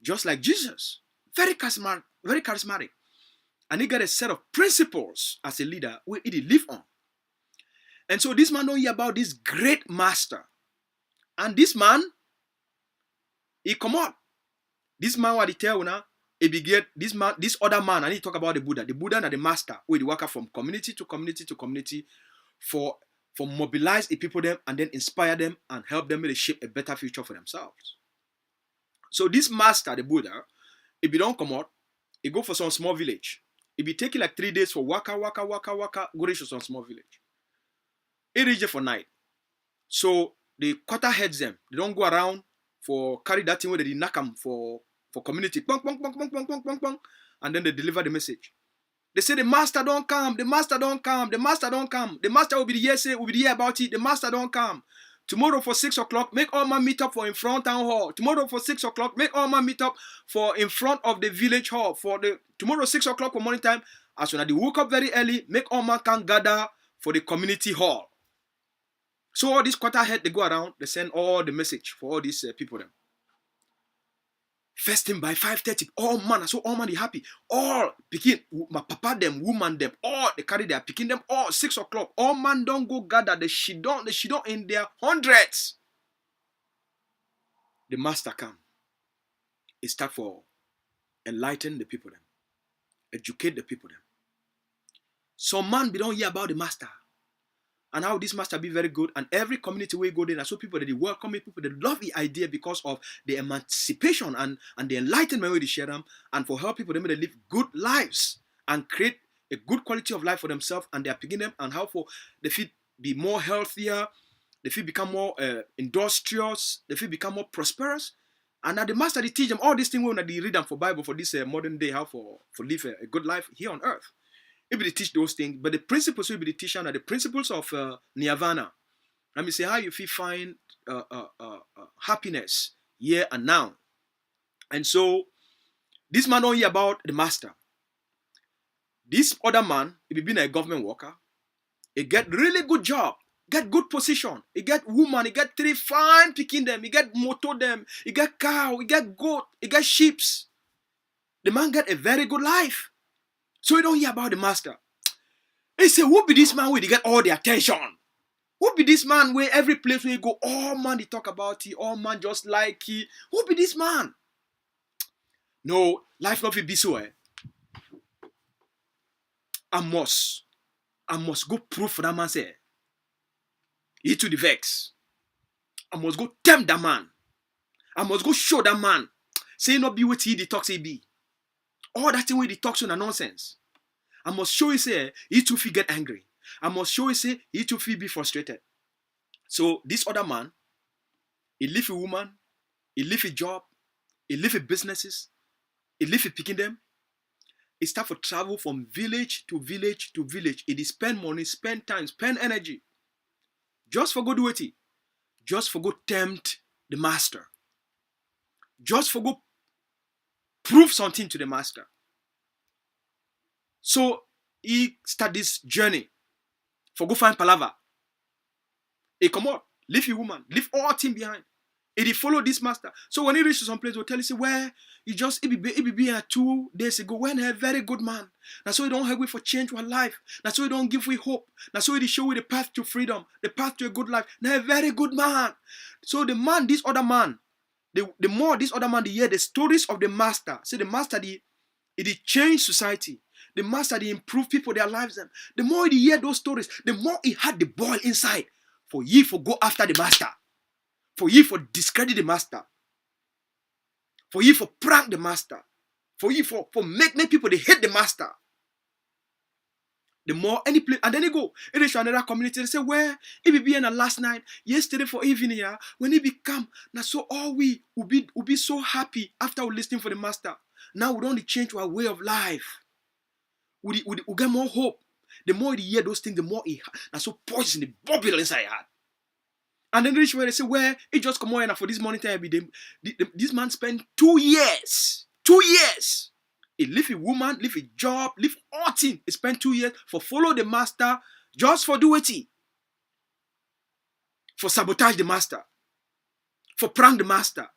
just like Jesus. Very charismatic, very charismatic. And he got a set of principles as a leader where he live on. And so this man don't hear about this great master. And this man, he come out. This man what he tell now, he beget this man, this other man, and he talk about the Buddha. The Buddha and the master, where they work from community to community to community for mobilize the people them and then inspire them and help them to shape a better future for themselves. So this master, the Buddha, if he don't come out, he go for some small village. It be taking like 3 days for waka, go reach some small village. He reach there for night. So the quarter heads them. They don't go around for carry that thing where they knock them for community. Bang, bang, bang, bang, bang, bang, bang, bang. And then they deliver the message. They say the master don't come, the master don't come, the master don't come. The master will be here, say, will be here about it. The master don't come. Tomorrow for 6 o'clock, make all man meet up for in front town hall. Tomorrow for 6 o'clock, make all man meet up for in front of the village hall. Tomorrow 6 o'clock for morning time, as soon as they woke up very early, make all man can gather for the community hall. So all these quarter head, they go around, they send all the message for all these people them. First thing by 5:30, all man, so all man they happy. All picking, my papa them, woman them, all they carry their picking them, all 6 o'clock. All man don't go gather, they shidon in their hundreds. The master come. It start for enlighten the people them, educate the people them. Some man be don't hear about the master. And how this master be very good. And every community where you go there, and so people that they welcome it, people that love the idea because of the emancipation and the enlightenment where they share them, and for help people them to live good lives and create a good quality of life for themselves and their picking them, and how for they feel be more healthier, they feel become more industrious, they feel become more prosperous. And now the master they teach them all these things when they read them for Bible for this modern day, how for live a good life here on earth. Maybe they teach those things, but the principles will be the teacher are the principles of nirvana. Let me say how you feel find happiness here and now. And so this man don't hear about the master. This other man, if he been a government worker, he get really good job, get good position. He get woman, he get 3 fine picking them, he get motor them, he get cow, he get goat, he get sheep. The man get a very good life. So you don't hear about the master. He say, who be this man where they get all the attention? Who be this man where every place where you go, all man they talk about it, all man just like it. Who be this man? No, life not will be so. I must go prove for that man say, he to the vex. I must go tempt that man. I must go show that man. Say not be what he the talk say be. All that thing where the talk so na nonsense. I must show you say he too feel get angry. I must show you say he too feel be frustrated. So this other man, he leave a woman, he leave a job, he leave a businesses, he leave a picking them. He start for travel from village to village to village. He spend money, spend time, spend energy. Just for go do it. Just for go tempt the master. Just for go prove something to the master. So he start this journey for go find palava. He come out, leave your woman, leave all thing behind. He follow this master. So when he reach to some place, he'll tell you, say, where he be here 2 days ago, when a very good man. That's why he don't help we for change our life. That's why he don't give we hope. That's why he show we the path to freedom, the path to a good life. Now a very good man. So the man, this other man, the more this other man, they hear the stories of the master. See, the master, he change society. The master, they improve people, their lives. Them. The more he hear those stories, the more he had the boil inside for ye for go after the master. For ye for discredit the master. For ye for prank the master. For ye for make people they hate the master. The more any place, and then they go, it is another community. They say, where it be in the last night, yesterday for evening here, when it become, now so all we will be so happy after we listening for the master. Now we don't change our way of life. We get more hope. The more you hear those things, the more it now so poison the bubble inside your heart. And then reach where they say, where it just come on for this money time every day. This man spent 2 years. 2 years. He leave a woman, leave a job, leave all things. He spent 2 years for follow the master, just for do it. For sabotage the master. For prank the master.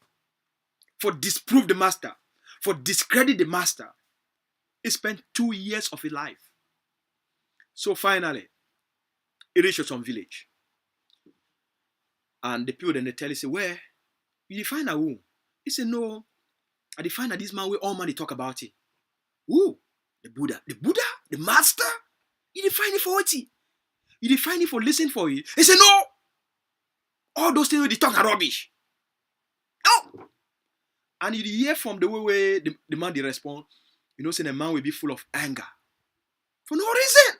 For disprove the master. For discredit the master. He spent 2 years of his life. So finally, he reached some village. And the people then they tell you, say, where? You define a who? He said, no. I define that this man where all man they talk about it. Who? The Buddha. The Buddha? The master? You define it for what? You define it for listen for it. He said, no. All those things they talk are rubbish. No. And you hear from the way the man they respond, you know, say the man will be full of anger. For no reason.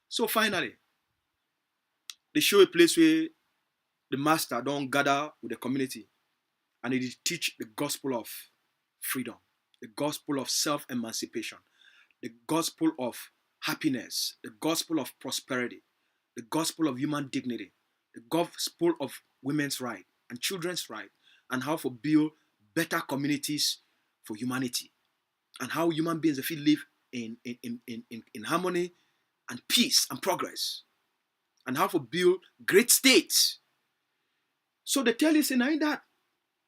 So finally, they show a place where the master don't gather with the community and he teach the gospel of freedom, the gospel of self-emancipation, the gospel of happiness, the gospel of prosperity, the gospel of human dignity, the gospel of women's rights and children's rights, and how to build better communities for humanity, and how human beings if live in harmony and peace and progress, and how to build great states. So they tell you, say, now in that,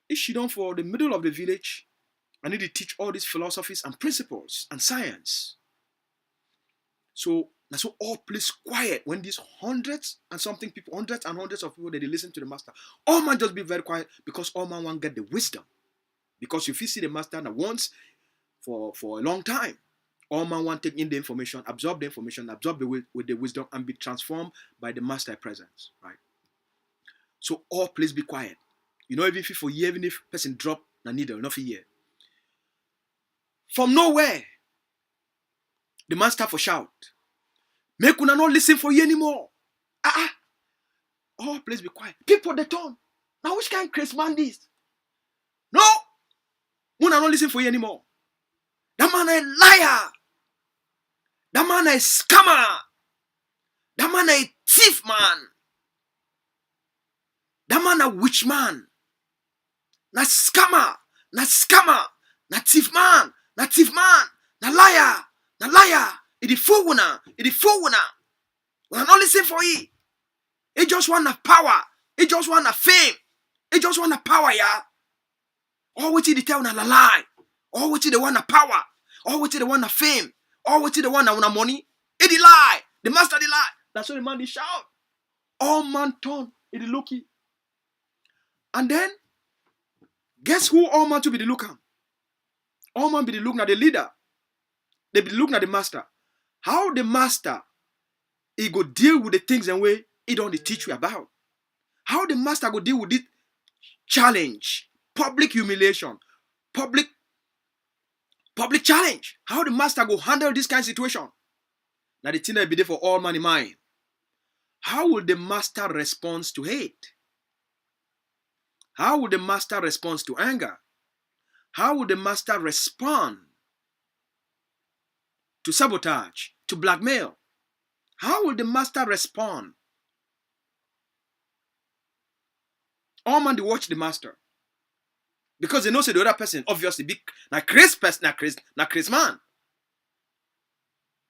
if she done for the middle of the village, I need to teach all these philosophies and principles and science. So that's so all place quiet when these hundreds and hundreds of people that they listen to the master. All man just be very quiet because all man want get the wisdom. Because if you see the master now once for a long time, all man want take in the information, absorb with the wisdom and be transformed by the master presence, right? So all please be quiet. You know, even if person drop a needle, not for year. From nowhere, the man start for shout. Make una not listen for you anymore. All please be quiet. People they turn. Now which kind of crazy man this? No! Una not listen for you anymore. That man a liar. That man a scammer. That man a thief man. That man a witch man. Na scammer. Na thief man. Na liar. It is fool una. Una not listen for you. He just want a power. He just want a fame. He just want a power, yeah. All what they tell na lie. All what they want a power. All what they want a fame. All what they want a money. It the lie. The master the lie. That's what the man they shout. All man turn. It the looky. And then, guess who all man to be the looker? All man be the looking at the leader. They be looking at the master. How the master he go deal with the things and way he don't teach you about. How the master go deal with this challenge, public humiliation, public challenge. How the master go handle this kind of situation. Now the thing that be there for all man in mind. How will the master respond to hate? How will the master respond to anger? How will the master respond to sabotage, to blackmail? How will the master respond? All man they watch the master. Because they know say the other person obviously be na Chris person, na Chris man.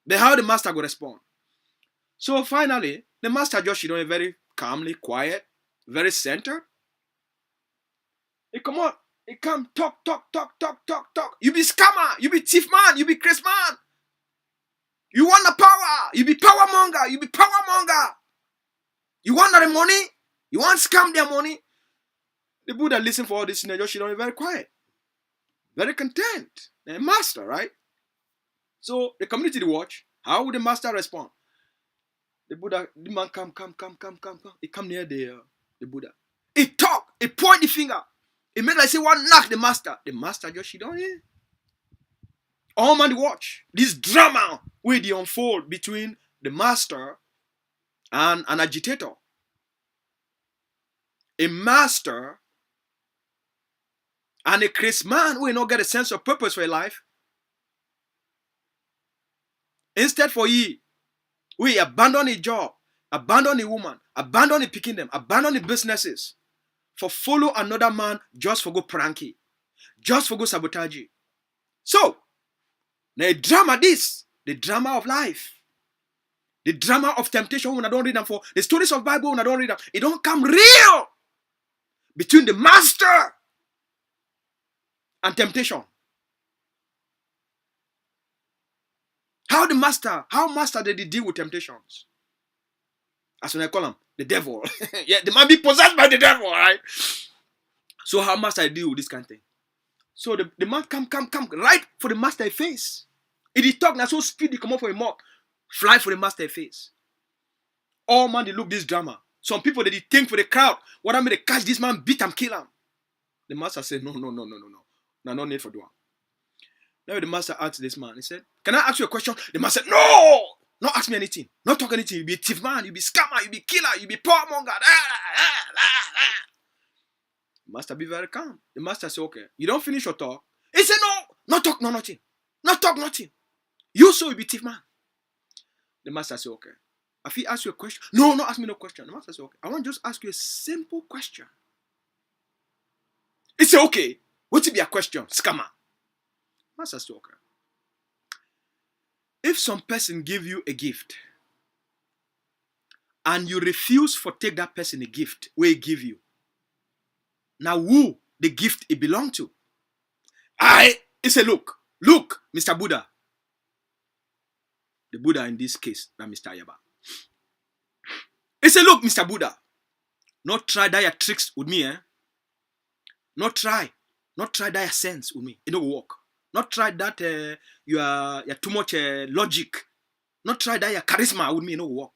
Then how the master go respond? So finally, the master just very calmly, quiet, very centered. He come on, he come talk. You be scammer, you be thief man, you be Chris man. You want the power, you be power monger, you be power monger. You want the money, you want scam their money. The Buddha listen for all this and just very quiet, very content. The master, right? So the community they watch. How would the master respond? The Buddha, the man come. He come near the Buddha. He talk, he point the finger. He make like say one knock the master. The master just don't hear. All man watch this drama where they unfold between the master and an agitator. A master and a Chris man who not get a sense of purpose for your life. Instead for ye, we abandon a job, abandon a woman, abandon a picking them, abandon the businesses for follow another man just for go pranky, just for go sabotage. So, the drama this, the drama of life, the drama of temptation when I don't read them for, the stories of Bible when I don't read them, it don't come real between the master and temptation. How master did he deal with temptations? As when I call him, the devil. Yeah, they might be possessed by the devil, right? So how master deal with this kind of thing? So the man come, right for the master face. If he talk, now so speed, he come up for a mock, fly for the master face. All man, they look this drama. Some people, they think for the crowd, what I mean, they catch this man, beat him, kill him. The master said, no. No need for doing. Now the master asked this man, he said, can I ask you a question? The man said, no! Not ask me anything. Not talk anything. You be a thief man, you be scammer, you be killer, you be poor monger. The master be very calm. The master said, okay, you don't finish your talk. He said, no, not talk, no nothing. Not talk, nothing. You so you be thief man. The master said, okay. If he ask you a question, no, ask me no question. The master said, okay, I want to just ask you a simple question. He said, okay, what will be a question? Scammer. Master said, okay. If some person give you a gift and you refuse for take that person a gift where he give you, now who the gift it belong to? He said, look, Mr. Buddha. The Buddha in this case, not Mr. Ayaba. He said, look, Mr. Buddha, not try that your tricks with me, eh? Not try that your sense with me. It don't work. Not try that you are too much logic. Not try that your charisma with me. It don't work.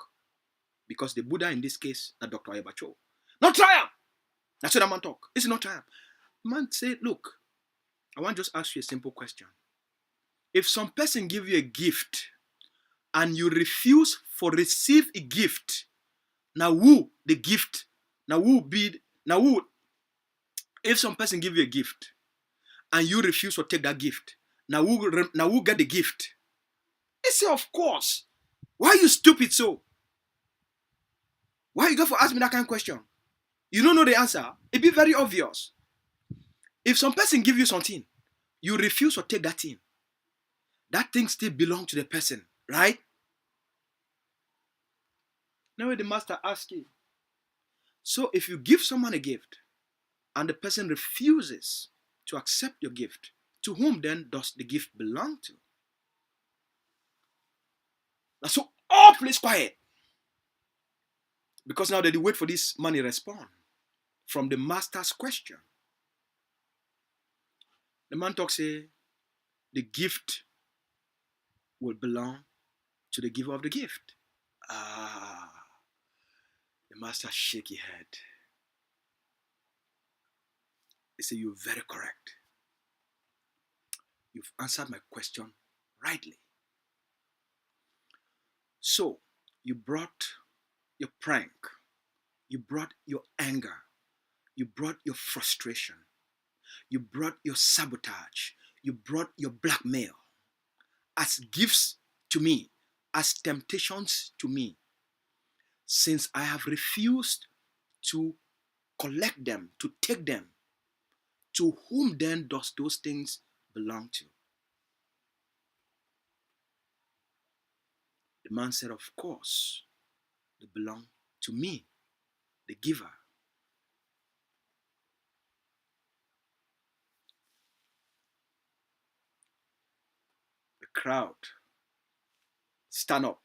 Because the Buddha in this case, not Dr. Ayabacho. Not try him. That's what the man talk. It's not try him. Man say, look, I want to just ask you a simple question. If some person give you a gift and you refuse for receive a gift, now who the gift? If some person give you a gift and you refuse to take that gift, now who get the gift? He say, of course. Why you stupid so? Why you go for ask me that kind of question? You don't know the answer. It be very obvious. If some person give you something, you refuse to take that thing still belong to the person, right? Now the master asks you, So if you give someone a gift and the person refuses to accept your gift, to whom then does the gift belong to? Now, so all place quiet. Because now they wait for this man to respond from the master's question. The man talks, say, the gift will belong to the giver of the gift. Ah, the master shake his head. He said, you're very correct. You've answered my question rightly. So, you brought your prank, you brought your anger, you brought your frustration, you brought your sabotage, you brought your blackmail as gifts to me, as temptations to me. Since I have refused to collect them, to take them, to whom then does those things belong to? The man said, of course, they belong to me, the giver. The crowd, stand up,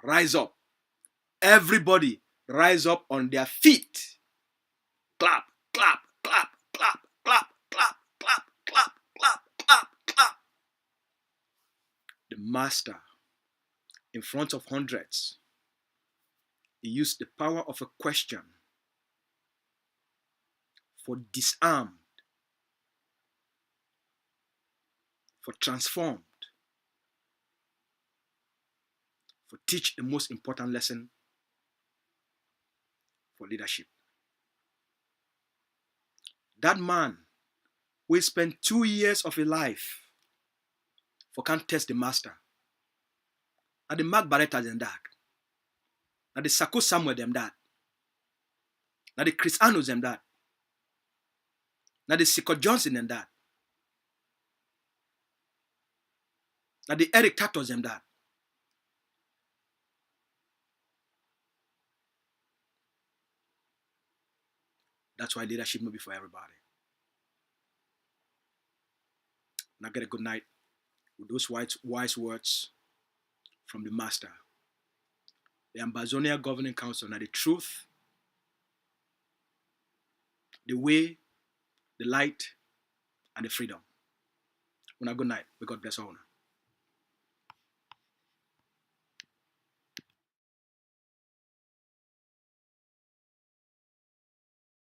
rise up. Everybody rise up on their feet. Clap, clap, clap, clap, clap, clap, clap, clap, clap, clap, clap. The master, in front of hundreds, he used the power of a question for disarmed, for transformed, for teach the most important lesson for leadership. That man will spend 2 years of his life for can't test the master. And the Mark Barretta them that. Now the Sako Samuel them that. Now the Chris Anos them that. Now the Siko Johnson them that. Now the Eric Tatos them that. That's why leadership may be for everybody. Now get a good night with those wise words from the master. The Ambazonian Governing Council, now the truth, the way, the light, and the freedom. Good night. May God bless all.